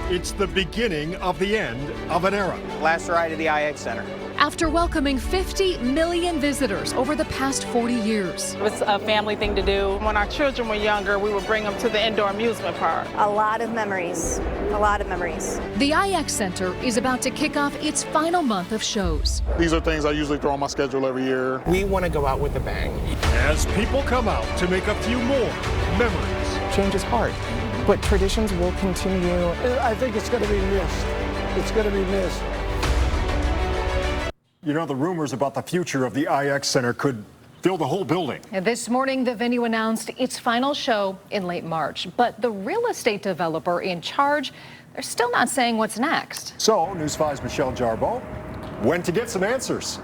It's the beginning of the end of an era. Last ride at the IX Center. After welcoming 50 million visitors over the past 40 years. It was a family thing to do. When our children were younger, we would bring them to the indoor amusement park. A lot of memories. A lot of memories. The IX Center is about to kick off its final month of shows. These are things I usually throw on my schedule every year. We want to go out with a bang. As people come out to make a few more memories. Change is hard, but traditions will continue. I think it's going to be missed. It's going to be missed. You know, the rumors about the future of the IX Center could fill the whole building. And this morning, the venue announced its final show in late March. But the real estate developer in charge, they're still not saying what's next. So, News 5's Michelle Jarboe went to get some answers.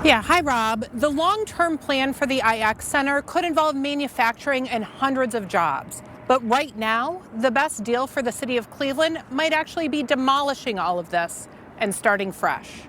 Yeah, hi, Rob. The long-term plan for the IX Center could involve manufacturing and hundreds of jobs. But right now, the best deal for the city of Cleveland might actually be demolishing all of this and starting fresh.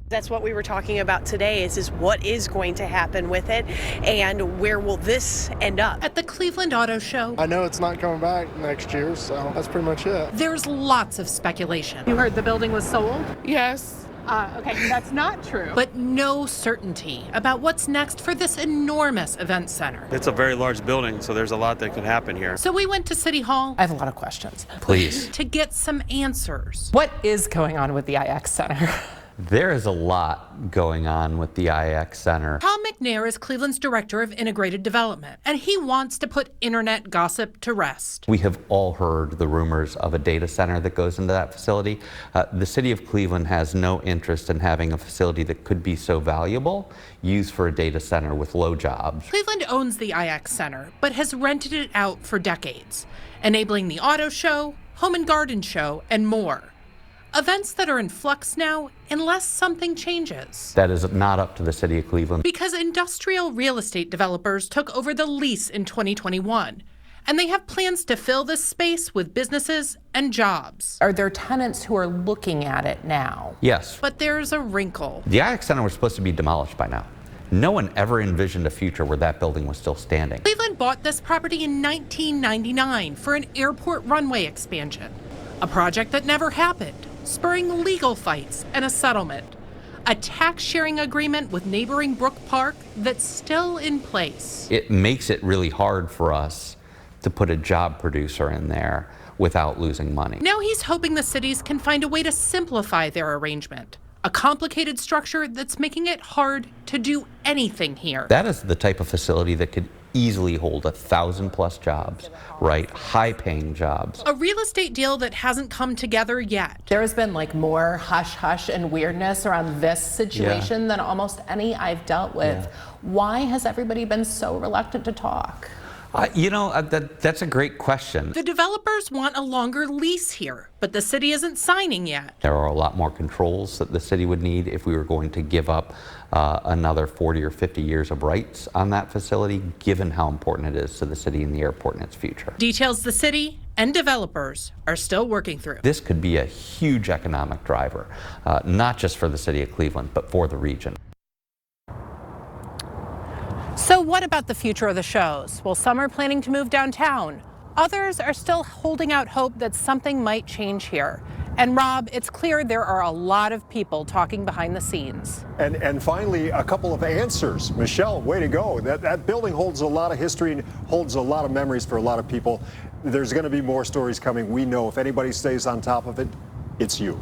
That's what we were talking about today is what is going to happen with it and where will this end up? At the Cleveland Auto Show, I know it's not coming back next year, so that's pretty much it. there's lots of speculation. You heard the building was sold? Yes. Okay, that's not true. But no certainty about what's next for this enormous event center. It's a very large building, so there's a lot that could happen here. So we went to City Hall. I have a lot of questions. Please. To get some answers. What is going on with the IX Center? There is a lot going on with the IX Center. Tom McNair is Cleveland's Director of Integrated Development, and he wants to put internet gossip to rest. We have all heard the rumors of a data center that goes into that facility. The city of Cleveland has no interest in having a facility that could be so valuable used for a data center with low jobs. Cleveland owns the IX Center, but has rented it out for decades, enabling the auto show, home and garden show, and more. Events that are in flux now unless something changes. That is not up to the city of Cleveland. Because industrial real estate developers took over the lease in 2021, and they have plans to fill this space with businesses and jobs. Are there tenants who are looking at it now? Yes. But there's a wrinkle. The IX Center was supposed to be demolished by now. No one ever envisioned a future where that building was still standing. Cleveland bought this property in 1999 for an airport runway expansion, a project that never happened, spurring legal fights and a settlement. A tax-sharing agreement with neighboring Brook Park that's still in place. It makes it really hard for us to put a job producer in there without losing money. Now he's hoping the cities can find a way to simplify their arrangement. A complicated structure that's making it hard to do anything here. That is the type of facility that could easily hold 1,000+ jobs, right? High-paying jobs. A real estate deal that hasn't come together yet. There has been like more hush-hush and weirdness around this situation than almost any I've dealt with. Why has everybody been so reluctant to talk? That's a great question. The developers want a longer lease here, but the city isn't signing yet. There are a lot more controls that the city would need if we were going to give up another 40 or 50 years of rights on that facility, given how important it is to the city and the airport and its future. Details the city and developers are still working through. This could be a huge economic driver, not just for the city of Cleveland, but for the region. So what about the future of the shows? Well, some are planning to move downtown. Others are still holding out hope that something might change here. And Rob, it's clear there are a lot of people talking behind the scenes. And finally, a couple of answers. Michelle, way to go. That building holds a lot of history and holds a lot of memories for a lot of people. There's going to be more stories coming. We know if anybody stays on top of it, it's you.